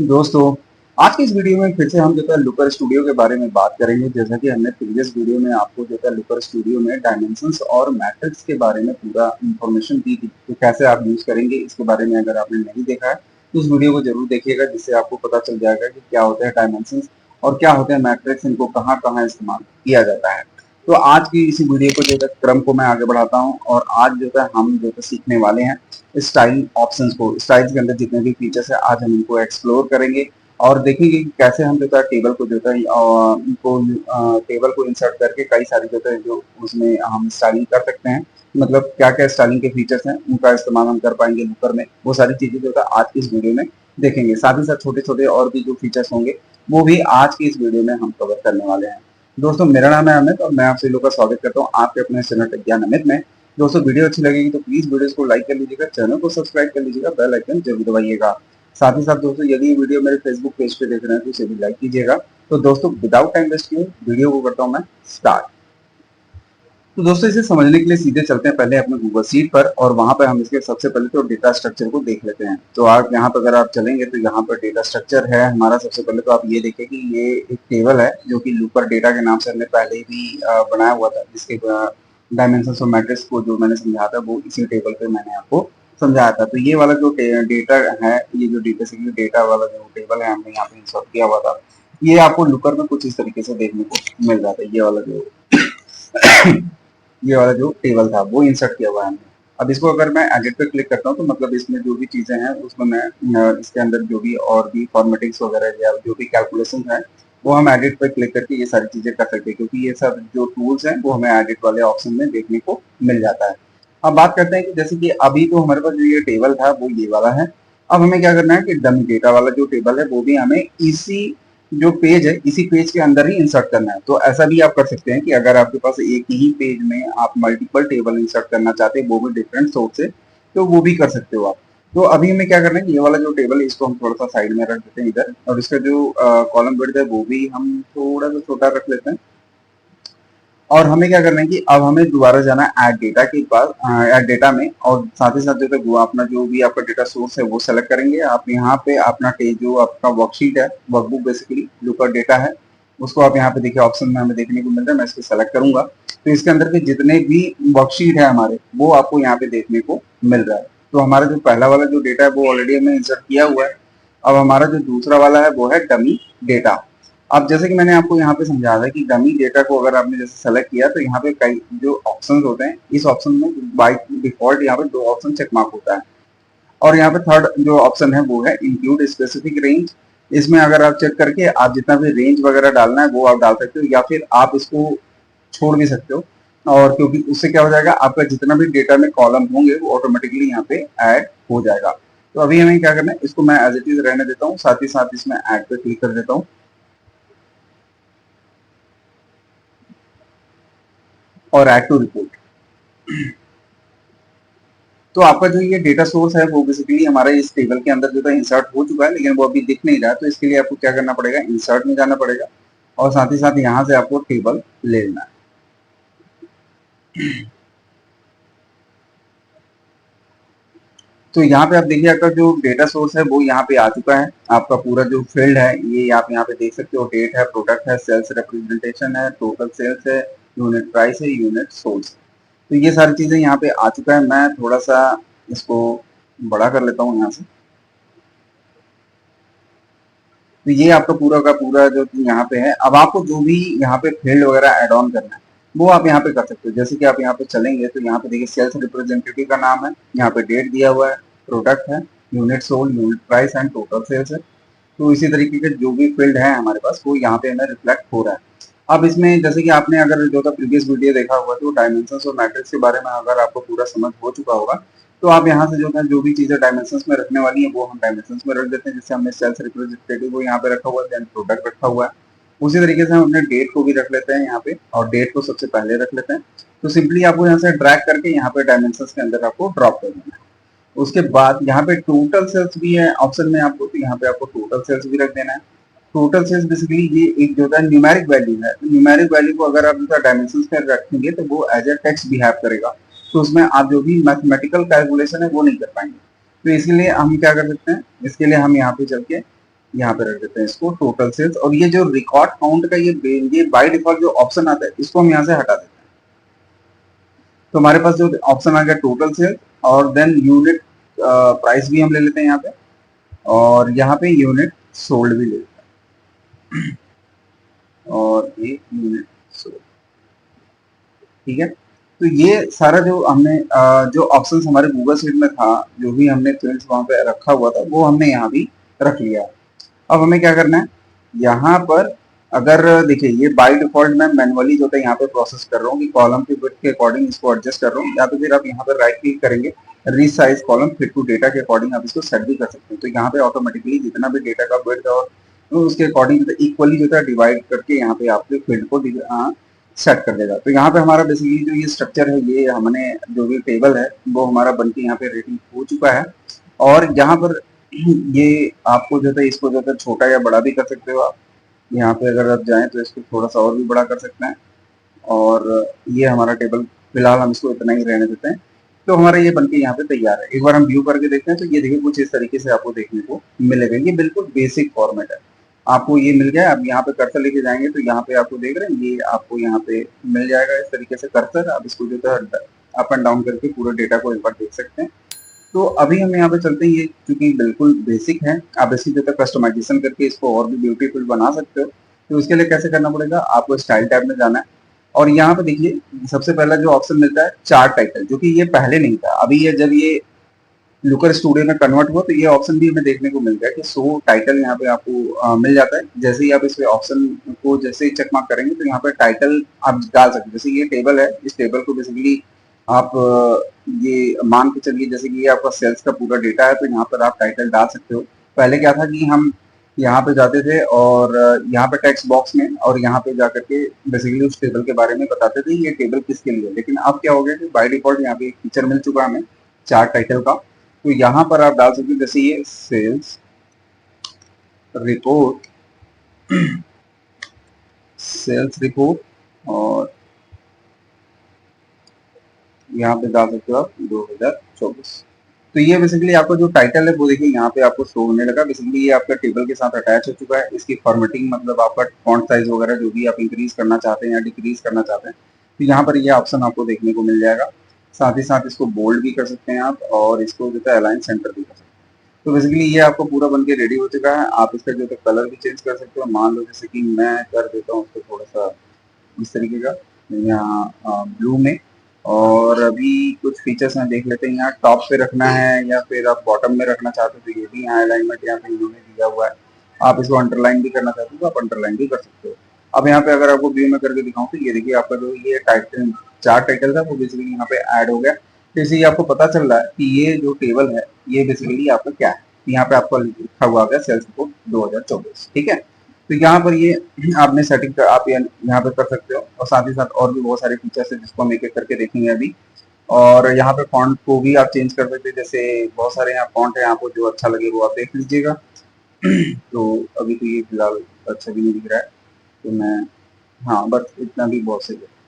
दोस्तों, आज की इस वीडियो में फिर से हम जो है लुकर स्टूडियो के बारे में बात करेंगे। जैसा कि हमने प्रीवियस वीडियो में आपको जो है लुकर स्टूडियो में डायमेंशंस और मैट्रिक्स के बारे में पूरा इंफॉर्मेशन दी थी, तो कैसे आप यूज करेंगे इसके बारे में अगर आपने नहीं देखा है तो उस वीडियो को जरूर देखिएगा, जिससे आपको पता चल जाएगा कि क्या होते हैं डायमेंशंस और क्या होते हैं मैट्रिक्स, इनको कहाँ कहाँ इस्तेमाल किया जाता है। तो आज की इसी वीडियो को जो है क्रम को मैं आगे बढ़ाता हूँ और आज जो है हम जो है सीखने वाले हैं स्टाइल ऑप्शंस को। स्टाइल्स के अंदर जितने भी फीचर्स है आज हम इनको एक्सप्लोर करेंगे और देखेंगे कि कैसे हम जो है टेबल को जो है इनको टेबल को इंसर्ट करके कई सारी जो है जो उसमें हम स्टाइलिंग कर सकते हैं। मतलब क्या क्या स्टाइलिंग के फीचर्स हैं उनका इस्तेमाल हम कर पाएंगे लुकर में, वो सारी चीजें जो है आज की इस वीडियो में देखेंगे। साथ ही साथ छोटे छोटे और भी जो फीचर्स होंगे वो भी आज की इस वीडियो में हम कवर करने वाले हैं। दोस्तों, मेरा नाम है अमित और मैं आपसे लोगों का स्वागत करता हूँ आपके अपने चैनल टेक ज्ञान अमित में। दोस्तों, वीडियो अच्छी लगेगी तो प्लीज वीडियो को लाइक कर लीजिएगा, चैनल को सब्सक्राइब कर लीजिएगा, बेल आइकन जरूर दबाइएगा। साथ ही साथ दोस्तों, यदि ये वीडियो मेरे फेसबुक पेज पे देख रहे हैं तो इसे भी लाइक कीजिएगा। तो दोस्तों, विदाउट टाइम वेस्ट किए वीडियो को करता हूँ मैं स्टार्ट। तो दोस्तों, इसे समझने के लिए सीधे चलते हैं पहले अपने गूगल शीट पर और वहां पर हम इसके सबसे पहले तो डेटा स्ट्रक्चर को देख लेते हैं। तो आप यहाँ पर अगर आप चलेंगे तो यहाँ पर डेटा स्ट्रक्चर है हमारा। सबसे पहले तो आप ये देखिए कि ये एक टेबल है जो कि लुकर डेटा के नाम से हमने पहले ही बनाया हुआ था, जिसके डायमेंशंस और मैट्रिक्स को जो मैंने समझाया था वो इसी टेबल पे मैंने आपको समझाया था। तो ये वाला जो डेटा है, ये जो डेटा वाला जो टेबल है हमने यहाँ पे इंसर्ट किया हुआ था, ये आपको लुकर में कुछ इस तरीके से देखने को मिल जाता है। ये वाला जो टेबल था वो इंसर्ट किया हुआ है हमने। अब इसको अगर मैं एडिट पे क्लिक करता हूँ तो मतलब इसमें जो भी चीजें हैं उसमें मैं इसके अंदर जो भी और भी फॉर्मेटिंग्स वगैरह या जो भी कैलकुलेशन है वो हम एडिट पे क्लिक करके ये सारी चीजें कर सकते हैं, क्योंकि ये सब जो टूल्स हैं वो हमें एडिट वाले ऑप्शन में देखने को मिल जाता है। अब बात करते हैं कि जैसे कि अभी तो हमारे पास जो ये टेबल था वो ये वाला है। अब हमें क्या करना है कि डमी डेटा वाला जो टेबल है वो भी हमें इसी जो पेज है इसी पेज के अंदर ही इंसर्ट करना है। तो ऐसा भी आप कर सकते हैं कि अगर आपके पास एक ही पेज में आप मल्टीपल टेबल इंसर्ट करना चाहते हैं, वो भी डिफरेंट सोर्स से, तो वो भी कर सकते हो आप। तो अभी हमें क्या करना है, ये वाला जो टेबल है इसको हम थोड़ा सा साइड में रख देते हैं इधर, और इसका जो कॉलम विड्थ है वो भी हम थोड़ा सा छोटा रख लेते हैं। और हमें क्या करना है कि अब हमें दोबारा जाना है ऐड डेटा के पास, ऐड डेटा में, और साथ ही साथ जो है अपना जो भी आपका डेटा सोर्स है वो सेलेक्ट करेंगे। आप यहाँ पे अपना जो आपका वर्कशीट है, वर्कबुक बेसिकली लुकर डेटा है, उसको आप यहाँ पे देखिए ऑप्शन में हमें देखने को मिल रहा है। मैं इसको सेलेक्ट करूंगा तो इसके अंदर के जितने भी वर्कशीट है हमारे वो आपको यहाँ पे देखने को मिल रहा है। तो हमारा जो पहला वाला जो डेटा है वो ऑलरेडी हमने इंसर्ट किया हुआ है। अब हमारा जो दूसरा वाला है वो है डमी डेटा। अब जैसे कि मैंने आपको यहाँ पे समझाया था कि डमी डेटा को अगर आपने जैसे सेलेक्ट किया तो यहाँ पे कई जो ऑप्शंस होते हैं, इस ऑप्शन में बाय डिफॉल्ट यहाँ पे दो ऑप्शन चेक मार्क होता है। और यहाँ पे थर्ड जो ऑप्शन है वो है इंक्लूड स्पेसिफिक रेंज। इसमें अगर आप चेक करके आप जितना भी रेंज वगैरह डालना है वो आप डाल सकते हो, या फिर आप इसको छोड़ भी सकते हो। और क्योंकि उससे क्या हो जाएगा, आपका जितना भी डेटा में कॉलम होंगे वो ऑटोमेटिकली यहाँ पे ऐड हो जाएगा। तो अभी हमें क्या करना है, इसको मैं एज इट इज रहने देता हूँ, साथ ही साथ इसमें ऐड पे क्लिक कर देता हूँ और ऐड टू रिपोर्ट। तो आपका जो ये डेटा सोर्स है वो बेसिकली हमारे इस टेबल के अंदर जो है इंसर्ट हो चुका है, लेकिन वो अभी दिख नहीं रहा है। तो इसके लिए आपको क्या करना पड़ेगा, इंसर्ट में जाना पड़ेगा और साथ ही साथ यहाँ से आपको टेबल ले लेना है। तो यहाँ पे आप देखिए आपका जो डेटा सोर्स है वो यहाँ पे आ चुका है। आपका पूरा जो फील्ड है ये आप यहाँ पे देख सकते हो, डेट है, प्रोडक्ट है, सेल्स रिप्रेजेंटेशन है, टोटल सेल्स है, यूनिट प्राइस है, यूनिट सोल्स। तो ये सारी चीजें यहाँ पे आ चुका है। मैं थोड़ा सा इसको बड़ा कर लेता हूँ यहाँ से। तो ये आपका पूरा का पूरा जो यहाँ पे है। अब आपको जो भी यहाँ पे फील्ड वगैरह एड ऑन करना है वो आप यहाँ पे कर सकते हो। जैसे कि आप यहाँ पे चलेंगे तो यहाँ पे देखिए सेल्स रिप्रेजेंटेटिव का नाम है, यहाँ पे डेट दिया हुआ है, प्रोडक्ट है, unit sold, unit price and total sales है। तो इसी तरीके के जो भी फील्ड है हमारे पास वो यहाँ पे हमें रिफ्लेक्ट हो रहा है। अब इसमें जैसे कि आपने अगर जो था प्रीवियस वीडियो देखा हुआ तो डायमेंशंस और मैट्रिक्स के बारे में अगर आपको पूरा समझ हो चुका होगा तो आप यहाँ से जो है जो भी चीजें डायमेंशंस में रखने वाली है वो हम डायमेंशंस में रख देते हैं। जैसे हमने सेल्स रिप्रेजेंटेटिव को यहाँ पे रखा हुआ है, देन प्रोडक्ट रखा हुआ है, उसी तरीके से हम अपने डेट को भी रख लेते हैं यहाँ पे, और डेट को सबसे पहले रख लेते हैं। तो सिंपली आपको यहाँ से ड्रैग करके यहाँ पे डायमेंशंस के अंदर आपको ड्रॉप कर देना है। उसके बाद यहाँ पे टोटल सेल्स भी है ऑप्शन में आपको, तो यहाँ पे आपको टोटल सेल्स भी रख देना है। टोटल सेल्स बेसिकली ये एक जो है न्यूमेरिक वैल्यू है। तो न्यूमेरिक वैल्यू को अगर आप डायमेंशंस में रखेंगे तो वो एज ए टेक्स्ट बिहेव करेगा, तो उसमें आप जो भी मैथमेटिकल कैलकुलेशन है वो नहीं कर पाएंगे। तो इसके लिए हम क्या कर सकते हैं, इसके लिए हम यहाँ पे चल के यहाँ पे रख देते हैं इसको टोटल सेल्स, और ये जो रिकॉर्ड काउंट का ये बाय डिफॉल्ट जो ऑप्शन आता है इसको हम यहाँ से हटा देते हैं। तो हमारे पास जो ऑप्शन आ गया टोटल सेल्स, और देन यूनिट प्राइस भी हम ले लेते हैं यहाँ पे, और यहाँ पे यूनिट सोल्ड भी ले लेते हैं, और एक यूनिट सोल्ड। ठीक है, तो ये सारा जो हमने जो ऑप्शंस हमारे गूगल शीट में था, जो भी हमने फील्ड्स वहां पे रखा हुआ था, वो हमने यहाँ भी रख लिया। अब हमें क्या करना है, यहाँ पर अगर देखिए ये बाय डिफॉल्ट मैं मैनुअली जो है यहाँ पे प्रोसेस कर रहा हूँ कि कॉलम के विड्थ के अकॉर्डिंग इसको एडजस्ट कर रहा हूँ, या तो फिर आप यहाँ पर राइट क्लिक करेंगे, resize column fit to data के अकॉर्डिंग आप इसको सेट भी कर सकते हैं। तो यहाँ पे ऑटोमेटिकली जितना भी डेटा का विड्थ और उसके अकॉर्डिंग इक्वली जो है डिवाइड करके यहाँ पे आपके फील्ड को सेट कर देगा। तो यहाँ पे हमारा बेसिकली जो ये स्ट्रक्चर है, ये हमने जो भी टेबल है वो हमारा बनके यहाँ पे रेडी हो चुका है। और यहाँ पर ये आपको जो है इसको जो है छोटा या बड़ा भी कर सकते हो आप। यहाँ पे अगर आप जाएं तो इसको थोड़ा सा और भी बड़ा कर सकते हैं, और ये हमारा टेबल फिलहाल हम इसको इतना ही रहने देते हैं। तो हमारा ये बनके यहाँ पे तैयार है। एक बार हम व्यू करके देखते हैं तो ये देखिए कुछ इस तरीके से आपको देखने को मिलेगा। ये बिल्कुल बेसिक फॉर्मेट है, आपको ये मिल गया। अब यहाँ पे कर्सर लेके जाएंगे तो यहाँ पे आपको देख रहे हैं, ये आपको यहाँ पे मिल जाएगा इस तरीके से कर्सर। आप इसको जो है अप एंड डाउन करके पूरे डेटा को एक बार देख सकते हैं। तो अभी हम यहाँ पे चलते हैं, ये क्योंकि बिल्कुल बेसिक है, आप इसकी जो है कस्टमाइजेशन करके इसको और भी ब्यूटीफुल बना सकते हो। तो उसके लिए कैसे करना पड़ेगा, आपको स्टाइल टैब में जाना है, और यहाँ पे देखिए सबसे पहला जो ऑप्शन मिलता है चार्ट टाइटल, जो कि ये पहले नहीं था। अभी ये जब ये लुकर स्टूडियो में कन्वर्ट हुआ तो ये ऑप्शन भी हमें देखने को मिल गया कि शो टाइटल यहाँ पे आपको मिल जाता है। जैसे ही आप इस ऑप्शन को जैसे ही चेक मार्क करेंगे तो यहाँ पे टाइटल आप डाल सकते हैं। जैसे ये टेबल है, इस टेबल को बेसिकली आप ये मान के चलिए, जैसे कि ये आपका सेल्स का पूरा डेटा है, तो यहाँ पर आप टाइटल डाल सकते हो। पहले क्या था कि हम यहाँ पे जाते थे और यहाँ पे टेक्स्ट बॉक्स में और यहाँ पे जाकर के बेसिकली उस टेबल के बारे में बताते थे ये टेबल किसके लिए। लेकिन अब क्या हो गया कि बाय डिफॉल्ट यहाँ पे एक फीचर मिल चुका है हमें चार्ट टाइटल का। तो यहाँ पर आप डाल सकते हैं जैसे ये सेल्स रिपोर्ट, सेल्स रिपोर्ट, और यहाँ पे डाल सकते हो आप 2024। तो ये बेसिकली आपका जो टाइटल है वो देखिए यहाँ पे आपको शो होने लगा। बेसिकली ये आपका टेबल के साथ अटैच हो चुका है। इसकी फॉर्मेटिंग मतलब आपका फॉन्ट साइज वगैरह जो भी आप इंक्रीज करना चाहते हैं या डिक्रीज करना चाहते हैं, तो यहाँ पर ये ऑप्शन आपको देखने को मिल जाएगा। साथ ही साथ इसको बोल्ड भी कर सकते हैं आप, और इसको जो है अलाइन सेंटर भी कर सकते हैं। तो बेसिकली ये आपको पूरा बन के रेडी हो चुका है। आप इसका जो है कलर भी चेंज कर सकते हो। मान लो जैसे कि मैं कर देता हूँ उसको थोड़ा सा इस तरीके का, यहाँ ब्लू में। और अभी कुछ फीचर्स हैं देख लेते हैं, यहाँ टॉप पे रखना है या फिर आप बॉटम में रखना चाहते हो तो ये भी यहाँ अलाइनमेंट यहाँ पे इन्होंने दिया हुआ है। आप इसको अंडरलाइन भी करना चाहते हो तो आप अंडरलाइन भी कर सकते हो। अब यहाँ पे अगर आपको व्यू में करके दिखाऊं तो ये देखिए आपका जो ये टाइटल चार्ट टाइटल था वो बेसिकली यहाँ पे ऐड हो गया। तो इससे आपको पता चल रहा है कि ये जो टेबल है ये बेसिकली आपका क्या है। यहाँ पे आपका लिखा हुआ गया सेल्स रिपोर्ट 2024। ठीक है, तो यहाँ पर ये आपने सेटिंग आप यहाँ पे कर सकते हो। और साथ ही साथ और भी बहुत सारे फीचर्स है जिसको हम एक एक करके देखेंगे अभी। और यहाँ पे फॉन्ट को भी आप चेंज कर सकते हैं, जैसे बहुत सारे यहाँ फॉन्ट है, आपको जो अच्छा लगे वो आप देख लीजिएगा। तो अभी तो ये फिलहाल अच्छा भी नहीं दिख रहा है, तो मैं हाँ बस इतना भी बहुत सही है।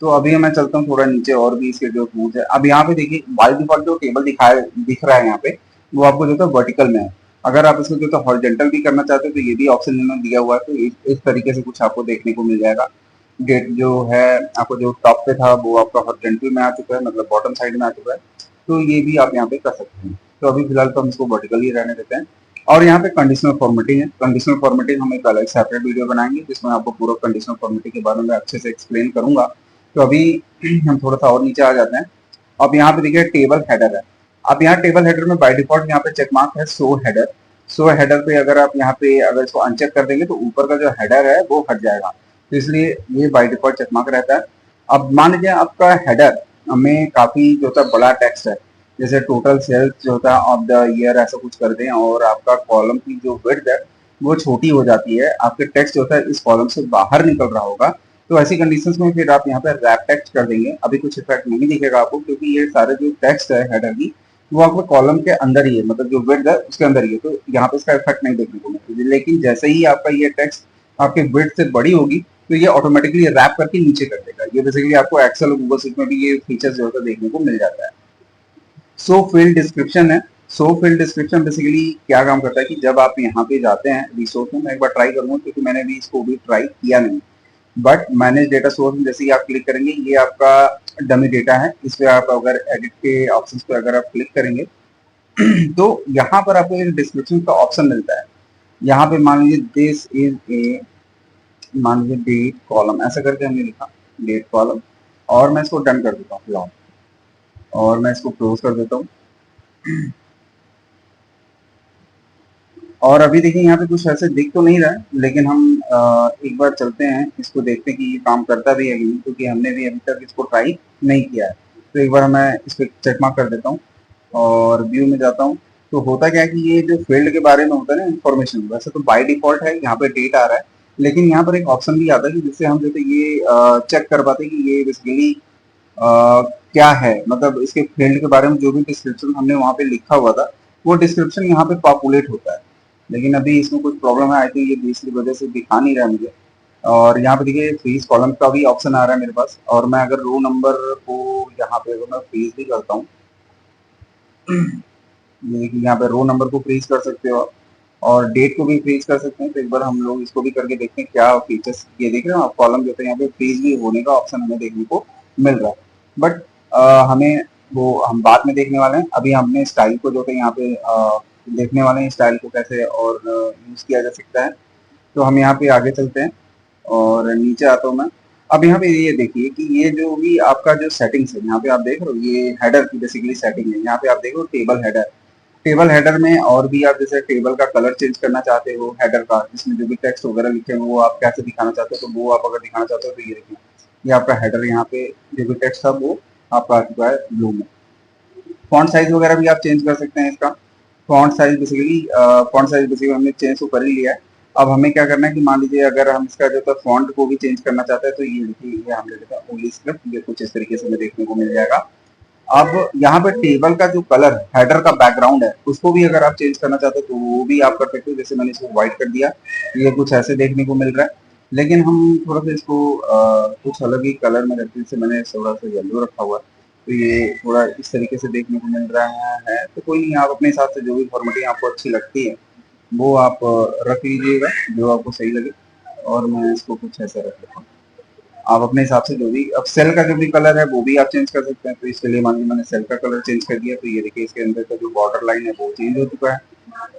तो अभी मैं चलता हूँ थोड़ा नीचे, और भी इसके जो टूल्स है। अब यहाँ पे देखिए बाय डिफॉल्ट जो टेबल दिख रहा है यहाँ पे, वो आपको जो है वर्टिकल में है। अगर आप इसको जो है हॉरिजॉन्टल भी करना चाहते हो तो ये भी ऑप्शन इन्होंने दिया हुआ है। तो इस तरीके से कुछ आपको देखने को मिल जाएगा। डेट जो है आपको जो टॉप पे था वो आपका हॉरिजॉन्टल में आ चुका है, मतलब बॉटम साइड में आ चुका है। तो ये भी आप यहाँ पे कर सकते हैं। तो अभी फिलहाल तो हम इसको वर्टिकल ही रहने देते हैं। और यहाँ पे कंडीशनल फॉर्मेटिंग है। कंडीशनल फॉर्मेटिंग हम एक अलग सेपरेट वीडियो बनाएंगे जिसमें आपको पूरा कंडीशनल फॉर्मेटिंग के बारे में अच्छे से एक्सप्लेन करूंगा। तो अभी हम थोड़ा सा और नीचे आ जाते हैं। अब यहाँ पे देखिए टेबल हेडर है। अब यहाँ टेबल हेडर में बाय डिफॉल्ट यहाँ पे चेक मार्क है शो हेडर। शो हेडर पे अगर आप यहाँ पे अगर इसको अनचेक कर देंगे तो ऊपर का जो हेडर है वो हट जाएगा। तो इसलिए ये बाय डिफॉल्ट चेक मार्क रहता है। अब मान लीजिए आपका हेडर में काफी जो होता है बड़ा टेक्स्ट है, जैसे टोटल सेल्स जो होता है ऑफ द ईयर ऐसा कुछ कर दें, और आपका कॉलम की जो विड्थ है वो छोटी हो जाती है, आपके टेक्स्ट जो होता है इस कॉलम से बाहर निकल रहा होगा, तो ऐसी कंडीशंस में फिर आप यहाँ पे रैप टेक्स्ट कर देंगे। अभी कुछ इफेक्ट नहीं दिखेगा आपको क्योंकि ये सारे जो टेक्स्ट है हेडर की वो आपको कॉलम के अंदर ही है, मतलब जो विड्थ है उसके अंदर ही है। तो यहाँ पे इसका इफेक्ट नहीं देखने को मिलेगा। लेकिन जैसे ही आपका ये टेक्स्ट आपके विड्थ से बड़ी होगी तो ये ऑटोमेटिकली रैप करके नीचे कर देगा। ये बेसिकली आपको एक्सेल और गूगल शीट में भी ये फीचर्स जो होता है देखने को मिल जाता है। सो फील्ड डिस्क्रिप्शन है, सो फील्ड डिस्क्रिप्शन बेसिकली क्या काम करता है कि जब आप यहाँ पे जाते हैं रिसोर्स में, मैं एक बार ट्राई करूंगा क्योंकि मैंने भी इसको भी ट्राई किया नहीं, बट मैनेज डेटा सोर्स में जैसे ही आप क्लिक करेंगे, ये आपका डमी डेटा है, इस पे आप अगर एडिट के ऑप्शंस पे अगर आप क्लिक करेंगे तो यहाँ पर आपको एक डिस्क्रिप्शन का ऑप्शन मिलता है। यहाँ पे मान लीजिए दिस इज ए, मान लीजिए डेट कॉलम ऐसा करके हमने लिखा डेट कॉलम, और मैं इसको डन कर देता हूँ फिलहाल, और मैं इसको क्लोज कर देता हूँ। और अभी देखिए यहाँ पे कुछ ऐसे दिख तो नहीं रहा है, लेकिन हम एक बार चलते हैं, इसको देखते हैं कि ये काम करता भी है कि नहीं, क्योंकि हमने भी अभी तक इसको ट्राई नहीं किया है। तो एक बार मैं इस पर चेक मार्क कर देता हूँ और व्यू में जाता हूँ। तो होता क्या है कि ये जो फील्ड के बारे में होता है ना इन्फॉर्मेशन, वैसे तो बाय डिफॉल्ट है यहाँ पे डेट आ रहा है, लेकिन यहाँ पर एक ऑप्शन भी आता है कि जिससे हम जैसे ये चेक कर पाते हैं कि ये बेसिकली क्या है, मतलब इसके फील्ड के बारे में जो भी डिस्क्रिप्शन हमने वहाँ पे लिखा हुआ था वो डिस्क्रिप्शन यहाँ पे पॉपुलेट होता है। लेकिन अभी इसमें कुछ प्रॉब्लम है, आई थिंक ये बीस की वजह से दिखा नहीं रहा है मुझे। और यहाँ पे देखिए फ्रीज कॉलम का भी ऑप्शन आ रहा है मेरे पास, और मैं अगर रो नंबर को यहाँ पे अगर मैं फ्रीज भी करता हूँ, ये देखिए यहाँ पे रो नंबर को फ्रीज कर सकते हो आप, और डेट को भी फ्रीज कर सकते हैं। तो एक बार हम लोग इसको भी करके देखते हैं क्या फीचर्स, ये देख रहे हो आप कॉलम जो है यहाँ पे फ्रीज भी होने का ऑप्शन हमें देखने को मिल रहा है। बट हमें वो हम बाद में देखने वाले हैं, अभी हमने स्टाइल को जो है यहाँ पे देखने वाले हैं, स्टाइल को कैसे और यूज किया जा सकता है। तो हम यहाँ पे आगे चलते हैं और नीचे आता हूँ मैं। अब यहाँ पे ये देखिए कि ये जो भी आपका जो सेटिंग्स है, यहाँ पे आप देख रहे हो ये हेडर की बेसिकली सेटिंग है। यहाँ पे आप देख रहे हो टेबल हेडर, टेबल हेडर में और भी आप जैसे टेबल का कलर चेंज करना चाहते हो, हेडर का जिसमें जो भी टेक्स्ट वगैरह लिखे हैं वो आप कैसे दिखाना चाहते हो, तो वो आप अगर दिखाना चाहते हो तो ये देखिए, ये आपका हेडर, यहाँ पे जो भी टेक्स्ट था वो आपका आ चुका है ब्लू में। फॉन्ट साइज वगैरह भी आप चेंज कर सकते हैं इसका। फॉन्ट साइज बेसिकली हमने चेंज तो कर ही लिया है। अब हमें क्या करना है कि मान लीजिए अगर हम इसका जो था फॉन्ट को भी चेंज करना चाहते हैं, तो ये देखिए ये हमने लिखा ओनली स्क्रिप्ट, ये कुछ इस तरीके से हमें देखने को मिल जाएगा। अब यहाँ पे टेबल का जो कलर हेडर का बैकग्राउंड है उसको भी अगर आप चेंज करना चाहते हो तो वो भी आप कर सकते हो। जैसे मैंने इसको व्हाइट कर दिया, ये कुछ ऐसे देखने को मिल रहा है, लेकिन हम थोड़ा सा इसको कुछ अलग ही कलर में रखते हैं। जैसे मैंने थोड़ा सा येलो रखा हुआ है, तो ये थोड़ा इस तरीके से देखने को मिल रहा है। तो कोई नहीं, आप अपने हिसाब से जो भी फॉर्मेटिंग आपको अच्छी लगती है वो आप रख लीजिएगा, जो आपको सही लगे। और मैं इसको कुछ ऐसा रख लेता हूँ, आप अपने हिसाब से जो भी, अब सेल का जो भी कलर है वो भी आप चेंज कर सकते हैं। तो इसके लिए मान लीजिए मैंने सेल का कलर चेंज कर दिया, तो ये देखिए इसके अंदर का जो बॉर्डर लाइन है वो चेंज हो चुका है।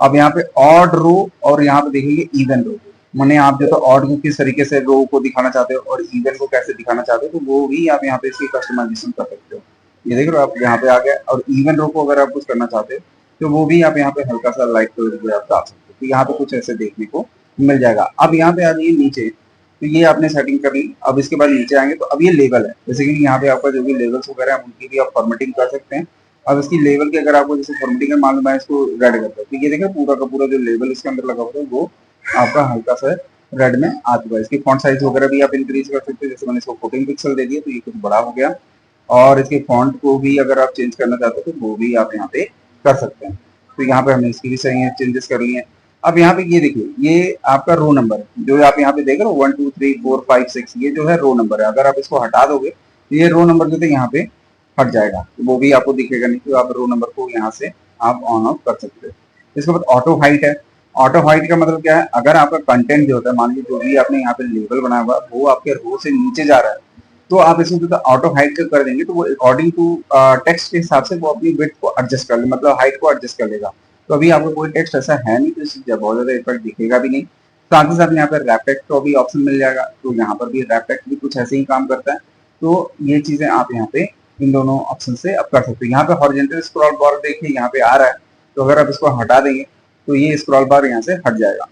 अब यहाँ पे ऑड रो और यहाँ पे देखेंगे इवन रो, मैंने आप जो तो ऑड को किस तरीके से रो को दिखाना चाहते हो और इवन को कैसे दिखाना चाहते हो, तो वो भी आप यहाँ पे इसकी कस्टमाइजेशन कर सकते हो। ये देख रहे हो आप यहाँ पे आ गया। और इवन रो को अगर आप कुछ करना चाहते हो तो वो भी आप यहाँ पे हल्का सा लाइट कलर जो आप डाल सकते हो। तो यहाँ पे कुछ ऐसे देखने को मिल जाएगा। अब यहाँ पे आ जाइए नीचे, तो ये आपने सेटिंग कर ली। अब इसके बाद नीचे आएंगे तो अब ये लेवल है, जैसे कि यहाँ पे आपका जो भी लेवल्स वगैरह है उनकी भी आप फॉर्मेटिंग कर सकते हैं। अब इसकी लेवल की अगर आपको जैसे फॉर्मेटिंग है, मालूम है इसको रेड करता है, तो ये देखिए पूरा का पूरा जो लेवल इसके अंदर लगा हुआ है वो आपका हल्का सा रेड में आ चुका है। इसकी फॉन्ट साइज वगैरह भी आप इंक्रीज कर सकते हैं, जैसे मैंने इसको 14 पिक्सल दे दिया तो ये कुछ बड़ा हो गया। और इसके फॉन्ट को भी अगर आप चेंज करना चाहते हो तो वो भी आप यहाँ पे कर सकते हैं। तो यहाँ पे हमने इसकी भी सही चेंजेस कर लिए हैं। अब यहाँ पे ये देखिए, ये आपका रो नंबर जो आप यहाँ पे देख रहे हो 1 2 3 4 5 6, ये जो है रो नंबर है। अगर आप इसको हटा दोगे तो ये रो नंबर जो है यहाँ पे हट जाएगा, तो वो भी आपको दिखेगा नहीं। तो आप रो नंबर को यहाँ से आप ऑन ऑफ कर सकते हो। इसके बाद ऑटो हाइट है। ऑटो हाइट का मतलब क्या है, अगर आपका कंटेंट जो होता है, मान लीजिए जो भी आपने यहाँ पे लेबल बनाया हुआ वो आपके रो से नीचे जा रहा है, तो आप इसमें जो ऑटो हाइट का कर देंगे तो वो अकॉर्डिंग टू टेक्स्ट के हिसाब से वो अपनी विड्थ को एडजस्ट कर ले, मतलब हाइट को एडजस्ट कर लेगा। तो अभी आपको कोई टेक्स्ट ऐसा है नहीं तो इससे बहुत ज्यादा इफेक्ट दिखेगा भी नहीं। साथ ही साथ यहाँ पर रैप टेक्स्ट का भी ऑप्शन मिल जाएगा, तो यहाँ पर भी रैप टेक्स्ट भी कुछ ऐसे ही काम करता है। तो ये चीजें आप यहाँ पे इन दोनों ऑप्शन से आप कर सकते हो। यहाँ पे हॉरिजॉन्टल स्क्रॉल बार देखिए यहाँ पे आ रहा है, तो अगर आप इसको हटा देंगे तो ये स्क्रॉल बार यहाँ से हट जाएगा।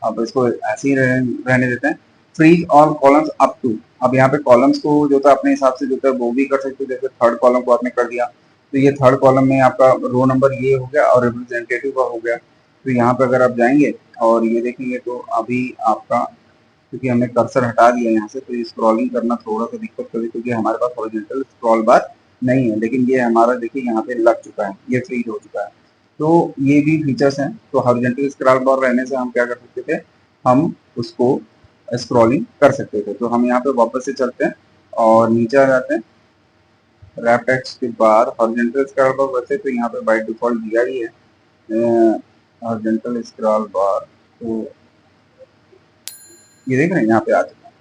अब इसको ऐसे ही रहने देते हैं। Freeze all columns up to, अब यहाँ पे कॉलम्स को जो था अपने हिसाब से जो था वो भी कर सकते हो। जैसे थर्ड कॉलम को आपने कर दिया तो ये थर्ड कॉलम में आपका रो नंबर ये हो गया और रिप्रेजेंटेटिव का हो गया। तो यहाँ पे अगर आप जाएंगे और ये देखेंगे तो अभी आपका, क्योंकि हमने कर्सर हटा दिया यहाँ से, तो ये स्क्रॉलिंग करना थोड़ा सा दिक्कत करेगी क्योंकि हमारे पास हॉरिजॉन्टल स्क्रॉल बार नहीं है। लेकिन ये हमारा देखिए यहाँ पे लग चुका है, ये फ्रीज हो चुका है। तो ये भी फीचर्स हैं। तो हॉरिजॉन्टल स्क्रॉल बार रहने से हम क्या कर सकते थे, हम उसको स्क्रॉलिंग कर सकते थे। तो हम यहाँ पे वापस से चलते हैं और नीचे आ जाते हैं। रैप टेक्स्ट के बाद हॉरिजॉन्टल स्क्रॉल बार, वैसे तो यहाँ पे बाय डिफॉल्ट दिया ही है हॉरिजॉन्टल स्क्रॉल बार, तो ये देख रहे हैं यहाँ पे आ चुका है।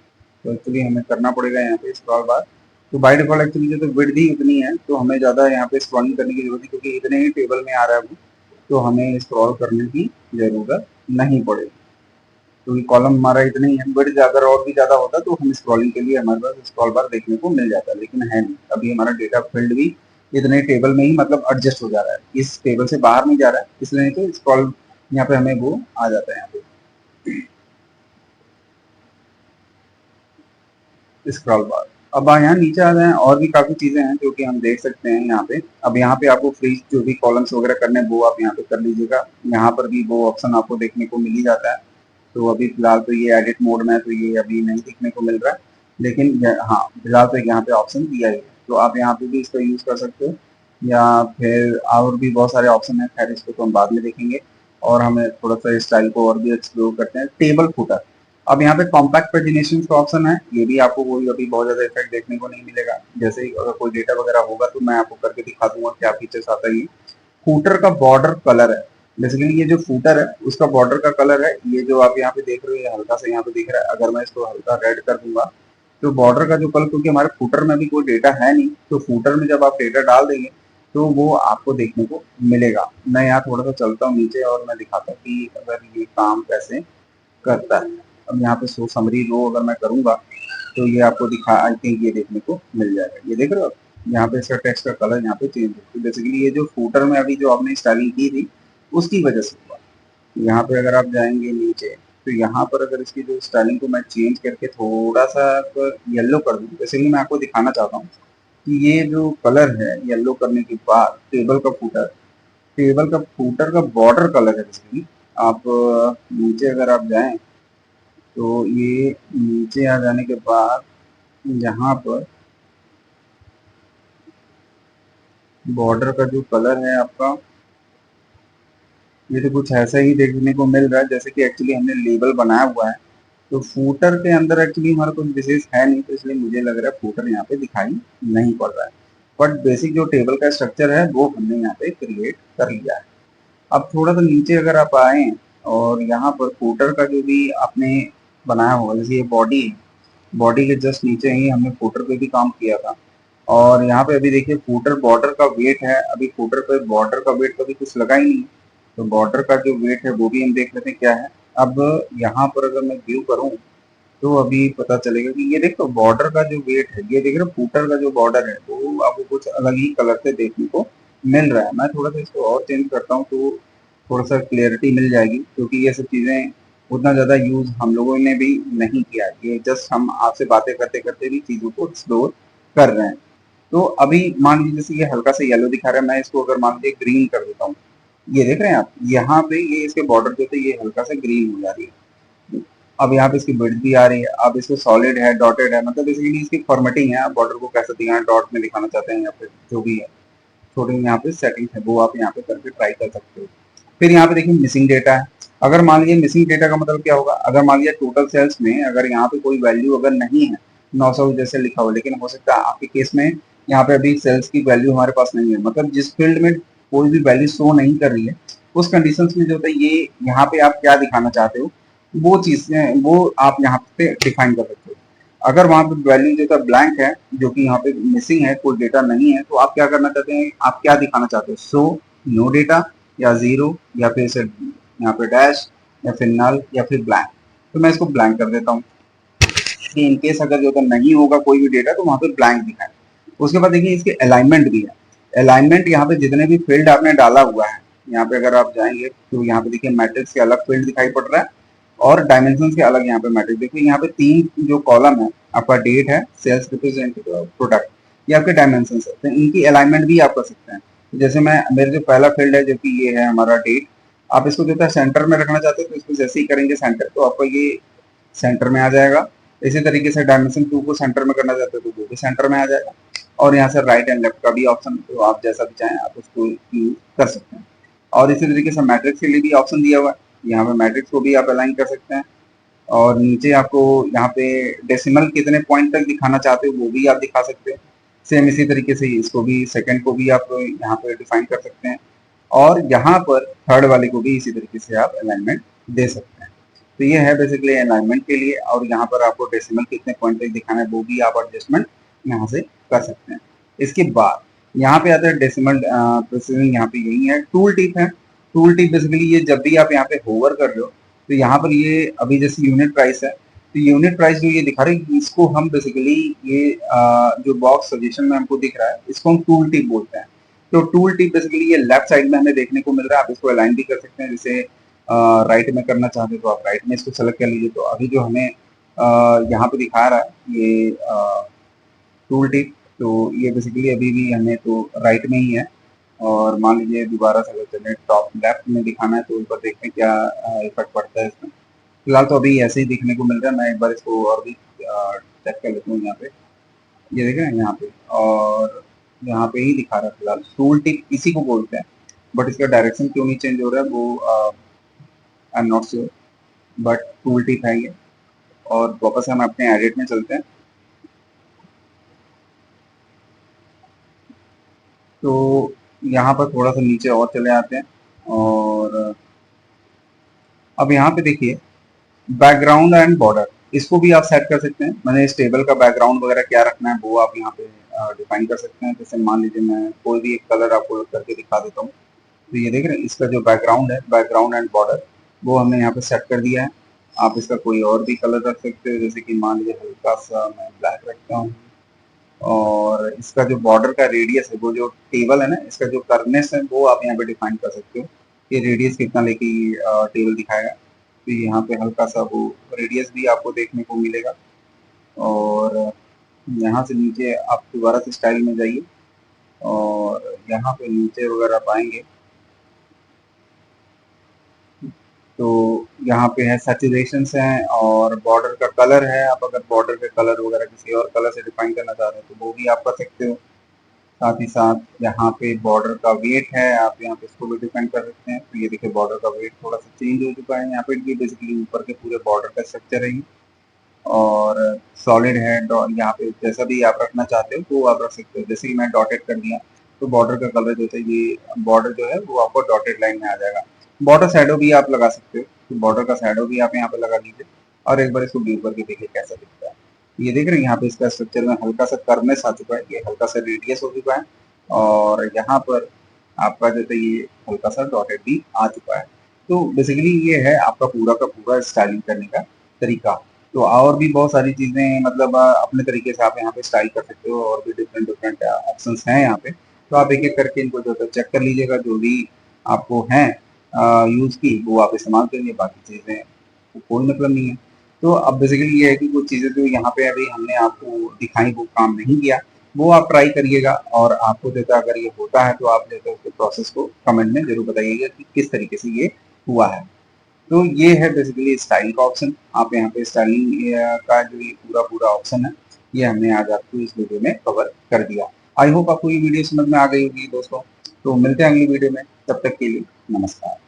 तो एक्चुअली हमें करना पड़ेगा यहाँ पे स्क्रॉल बार। तो बाय डिफॉल्ट एक्चुअली जो तो विड्थ ही उतनी है, तो हमें ज़्यादा यहाँ पे स्क्रॉलिंग करने की जरूरत है, क्योंकि इतने ही टेबल में आ रहा है वो, तो हमें स्क्रॉल करने की जरूरत नहीं पड़ेगी, क्योंकि कॉलम हमारा इतना ही है। विड्थ अगर और भी ज़्यादा होता तो हम स्क्रॉलिंग के लिए हमारे पास स्क्रॉल बार देखने को मिल जाता, लेकिन है नहीं। अभी हमारा डेटा फील्ड भी इतने टेबल में ही मतलब एडजस्ट हो जा रहा है, इस टेबल से बाहर नहीं जा रहा है, इसलिए तो स्क्रॉल यहाँ पे हमें वो आ जाता है यहाँ पे स्क्रॉल बार। अब यहाँ नीचे आ जाए, और भी काफी चीजें हैं जो कि हम देख सकते हैं यहाँ पे। अब यहाँ पे आपको फ्रीज जो भी कॉलम्स वगैरह करने हैं वो आप यहाँ पे कर लीजिएगा। यहाँ पर भी वो ऑप्शन आपको देखने को मिल ही जाता है। तो अभी फिलहाल तो ये एडिट मोड में है, तो ये अभी नहीं देखने को मिल रहा है, लेकिन हाँ फिलहाल तो यहाँ पे ऑप्शन दिया ही है, तो आप यहाँ पे भी इसका यूज कर सकते हो। या फिर और भी बहुत सारे ऑप्शन है, खैर इसको तो हम बाद में देखेंगे। और हमें थोड़ा सा स्टाइल को और भी एक्सप्लोर करते हैं। टेबल फुटर, अब यहाँ पे कॉम्पैक्ट पेजिनेशन का ऑप्शन है, ये भी आपको कोई अभी बहुत ज्यादा इफेक्ट देखने को नहीं मिलेगा। जैसे अगर कोई डेटा वगैरह होगा तो मैं आपको करके दिखा दूंगा क्या फीचर्स आता है। ये फूटर का बॉर्डर कलर है, बेसिकली ये जो फूटर है उसका बॉर्डर का कलर है, ये जो आप यहाँ पे देख रहे हो ये हल्का सा यहाँ पे दिख रहा है। अगर मैं इसको हल्का रेड कर दूंगा तो बॉर्डर का जो कलर, क्योंकि हमारे फूटर में भी कोई डेटा है नहीं, तो फूटर में जब आप डेटा डाल देंगे तो वो आपको देखने को मिलेगा। मैं यहाँ थोड़ा सा चलता हूँ नीचे और मैं दिखाता हूँ कि अगर ये काम कैसे करता है। अब यहाँ पे सो समरी रो अगर मैं करूंगा तो ये आपको दिखा, आई थिंक ये देखने को मिल जाएगा। ये देख रहे हो यहाँ पे इसका टेक्स्ट का कलर यहाँ पे चेंज है, तो बेसिकली ये जो फूटर में अभी जो आपने स्टाइलिंग की थी उसकी वजह से हुआ। यहाँ पे अगर आप जाएंगे नीचे तो यहाँ पर अगर इसकी जो स्टाइलिंग को मैं चेंज करके थोड़ा सा येलो कर दूँ, बेसिकली मैं आपको दिखाना चाहता हूँ कि ये जो कलर है येलो करने के बाद टेबल का फूटर का बॉर्डर कलर है बेसिकली। आप नीचे अगर आप जाएं तो ये नीचे आ जाने के बाद यहाँ पर बॉर्डर का जो कलर है आपका, ये तो कुछ ऐसा ही देखने को मिल रहा है जैसे कि एक्चुअली हमने लेबल बनाया हुआ है। तो फूटर के अंदर एक्चुअली हमारा कुछ विशेष है नहीं, तो इसलिए मुझे लग रहा है फूटर यहाँ पे दिखाई नहीं पड़ रहा है। बट बेसिक जो टेबल का स्ट्रक्चर है वो हमने यहाँ पे क्रिएट कर लिया है। अब थोड़ा सा नीचे अगर आप आए और यहाँ पर फूटर का जो भी आपने बनाया होगा, जैसे ये बॉडी है, बॉडी के जस्ट नीचे ही हमने फूटर पे भी काम किया था। और यहाँ पे अभी देखिए फूटर बॉर्डर का वेट है, अभी फूटर पे बॉर्डर का वेट कभी कुछ लगा ही नहीं, तो बॉर्डर का जो वेट है वो भी हम देख लेते हैं क्या है। अब यहाँ पर अगर मैं व्यू करूँ तो अभी पता चलेगा कि ये देखो बॉर्डर का जो वेट है, ये देख रहे हो फूटर का जो बॉर्डर है वो आपको कुछ अलग ही कलर से देखने को मिल रहा है। मैं थोड़ा सा इसको और चेंज करता हूँ तो थोड़ा सा क्लियरिटी मिल जाएगी, क्योंकि ये सब चीजें उतना ज्यादा यूज हम लोगों ने भी नहीं किया, ये जस्ट हम आपसे बातें करते करते भी चीजों को एक्सप्लोर कर रहे हैं। तो अभी मान लीजिए जैसे ये हल्का सा येलो दिखा रहा है, मैं इसको अगर मान लीजिए ग्रीन कर देता हूँ, ये देख रहे हैं आप यहाँ पे ये इसके बॉर्डर जो थे ये हल्का सा ग्रीन हो जा रही है। अब यहाँ पे इसकी विड्थ भी आ रही है। अब इसको सॉलिड है, डॉटेड है, मतलब बेसिकली इसकी फॉर्मेटिंग है, बॉर्डर को कैसे दिखाना है, डॉट में दिखाना चाहते हैं या फिर जो भी है, थोड़ी यहाँ पे सेटिंग है वो आप यहाँ पे करके ट्राई कर सकते हो। फिर यहाँ पे देखिए मिसिंग डेटा है। अगर मान लीजिए मिसिंग डेटा का मतलब क्या होगा, अगर मान लीजिए टोटल सेल्स में अगर यहाँ पे कोई वैल्यू अगर नहीं है 900 जैसे लिखा हो, लेकिन हो सकता है आपके केस में यहाँ पे अभी सेल्स की वैल्यू हमारे पास नहीं है, मतलब जिस फील्ड में कोई भी वैल्यू शो नहीं कर रही है उस कंडीशन में जो होता है ये यहाँ पे आप क्या दिखाना चाहते हो वो चीजें वो आप यहाँ पे डिफाइन कर सकते हो। अगर वहां पे वैल्यू जो है ब्लैंक है, जो कि यहाँ पे मिसिंग है, कोई डेटा नहीं है, तो आप क्या करना चाहते हैं, आप क्या दिखाना चाहते हो, शो नो डेटा या जीरो या फिर से यहाँ पे डैश या फिर नल या फिर ब्लैंक। तो मैं इसको ब्लैंक कर देता हूँ कि इनकेस अगर जो नहीं होगा कोई भी डेटा तो वहां पे ब्लैंक दिखाए। उसके बाद देखिए इसके अलाइनमेंट भी है। अलाइनमेंट यहाँ पे जितने भी फील्ड आपने डाला हुआ है, यहाँ पे अगर आप जाएंगे तो यहाँ पे देखिए मैट्रिक्स के अलग फील्ड दिखाई पड़ रहा है और डायमेंशन के अलग यहाँ पे मैट्रिक्स। देखिए यहाँ पे 3 जो कॉलम है आपका डेट है, सेल्स रिप्रेजेंटेटिव, प्रोडक्ट, ये आपके डायमेंशन है, तो इनकी अलाइनमेंट भी आप कर सकते हैं। तो जैसे मैं मेरे जो पहला फील्ड है जो कि ये है हमारा डेट, आप इसको जो है सेंटर में रखना चाहते हो तो इसको जैसे ही करेंगे सेंटर तो आपका ये सेंटर में आ जाएगा। इसी तरीके से डायमेंशन 2 को सेंटर में करना चाहते हो तो वो भी सेंटर में आ जाएगा। और यहाँ से राइट एंड लेफ्ट का भी ऑप्शन, तो आप जैसा भी चाहें आप उसको यूज कर सकते हैं। और इसी तरीके से मैट्रिक्स के लिए भी ऑप्शन दिया हुआ है, यहाँ पे मैट्रिक्स को भी आप अलाइन कर सकते हैं। और नीचे आपको यहाँ पे डेसिमल कितने पॉइंट तक दिखाना चाहते हो वो भी आप दिखा सकते हैं। सेम इसी तरीके से इसको भी सेकंड को भी आप यहाँ पे डिफाइन कर सकते हैं, और यहाँ पर थर्ड वाले को भी इसी तरीके से आप अलाइनमेंट दे सकते हैं। तो ये है बेसिकली अलाइनमेंट के लिए, और यहाँ पर आपको डेसिमल कितने पॉइंट तक दिखाना है वो भी आप एडजस्टमेंट यहाँ से कर सकते हैं। इसके बाद यहाँ पे आता है डेसिमल प्रिसीजन, यहाँ पे यही है। टूल टिप है, टूल टिप बेसिकली ये जब भी आप यहाँ पे होवर कर रहे हो तो यहाँ पर ये अभी जैसे यूनिट प्राइस है, तो यूनिट प्राइस जो ये दिखा रही है इसको हम बेसिकली ये जो बॉक्स सजेशन में हमको दिख रहा है इसको हम टूल टिप बोलते हैं। तो टूल टिप बेसिकली ये लेफ्ट साइड में हमें देखने को मिल रहा है, आप इसको अलाइन भी कर सकते हैं, जैसे राइट में करना चाहते हैं तो आप राइट में इसको सेलेक्ट कर लीजिए। तो अभी जो हमें यहाँ पे दिखा रहा है ये टूल टिप, तो ये बेसिकली अभी भी हमें तो राइट में ही है, और मान लीजिए दोबारा से अगर चले टॉप लेफ्ट में दिखाना है तो ऊपर देखते हैं क्या इफेक्ट पड़ता है इसमें। फिलहाल तो अभी ऐसे ही देखने को मिल रहा है, मैं एक बार इसको और भी चेक कर लेता हूँ। यहाँ पे ये देख रहे हैं यहाँ पे, और यहाँ पे ही दिखा रहा है फिलहाल। टूल टिप इसी को बोलते हैं, बट इसका डायरेक्शन क्यों नहीं चेंज हो रहा है वो I am not sure, but tool tip है ये। और वापस हम अपने एडिट में चलते हैं। तो यहाँ पर थोड़ा सा नीचे और चले आते हैं, और अब यहाँ पे देखिए बैकग्राउंड एंड बॉर्डर, इसको भी आप सेट कर सकते हैं। मैंने इस टेबल का बैकग्राउंड वगैरह क्या रखना है वो आप यहाँ पे डिफाइन कर सकते हैं। जैसे मान लीजिए मैं कोई भी एक कलर आपको करके दिखा देता हूँ। तो ये देख रहे हैं इसका जो बैकग्राउंड है, बैकग्राउंड एंड बॉर्डर, वो हमने यहाँ पे सेट कर दिया है। आप इसका कोई और भी कलर रख सकते हो, जैसे कि मान लीजिए हल्का सा मैं ब्लैक रखता हूँ। और इसका जो बॉर्डर का रेडियस है, वो जो टेबल है ना, इसका जो कर्वनेस है वो आप यहाँ पे डिफाइन कर सकते हो। ये रेडियस कितना लेके टेबल दिखाएगा, तो यहाँ पे हल्का सा वो रेडियस भी आपको देखने को मिलेगा। और यहाँ से नीचे आप दोबारा से स्टाइल में जाइए, और यहाँ पे नीचे वगैरह पाएंगे तो यहाँ पे है सैचुरेशन है, और बॉर्डर का कलर है। आप अगर बॉर्डर का कलर वगैरह किसी और कलर से डिफाइन करना चाह रहे हैं तो वो भी आप कर सकते हो। साथ ही साथ यहाँ पे बॉर्डर का वेट है, आप यहाँ पे इसको भी डिफाइन कर सकते हैं। तो ये देखिए बॉर्डर का वेट थोड़ा सा चेंज हो चुका है यहाँ पे, ये बेसिकली ऊपर के पूरे बॉर्डर का स्ट्रक्चर है। और सॉलिड है, यहाँ पे जैसा भी आप रखना चाहते हो तो आप रख सकते हो। जैसे कि मैं डॉटेड कर दिया तो बॉर्डर का कलर जो है, ये बॉर्डर जो है वो आपको डॉटेड लाइन में आ जाएगा। बॉर्डर शैडो भी आप लगा सकते हो, तो बॉर्डर का शैडो भी आप यहाँ पे लगा लीजिए, और एक बार इसको व्यू करके देखिए कैसा दिखता है। ये देख रहे हैं यहाँ पे इसका स्ट्रक्चर में हल्का सा कर्वनेस आ चुका है, ये हल्का सा रेडियस हो चुका है, और यहाँ पर आपका जो है ये हल्का सा डॉटेड भी आ चुका है। तो बेसिकली ये है आपका पूरा का पूरा स्टाइलिंग करने का तरीका। तो और भी बहुत सारी चीजें मतलब अपने तरीके से आप यहाँ पे स्टाइल कर सकते हो, और भी डिफरेंट डिफरेंट ऑप्शंस हैं यहाँ पे। तो आप एक एक करके इनको जो है चेक कर लीजिएगा, जो भी आपको हैं यूज की वो आप इस्तेमाल करिए, बाकी चीजें को कोई मतलब नहीं है। तो अब बेसिकली ये है कि कुछ चीजें जो यहाँ पे अभी हमने आपको दिखाई वो काम नहीं किया, वो आप ट्राई करिएगा, और आपको जो है अगर ये होता है तो आप जो है उसके प्रोसेस को कमेंट में जरूर बताइएगा कि किस तरीके से ये हुआ है। तो ये है बेसिकली स्टाइल का ऑप्शन। आप यहाँ पे स्टाइलिंग का जो ये पूरा पूरा ऑप्शन है, ये हमने आज आपको इस वीडियो में कवर कर दिया। आई होप आपको ये वीडियो समझ में आ गई होगी दोस्तों। तो मिलते हैं अगली वीडियो में, तब तक के लिए नमस्कार।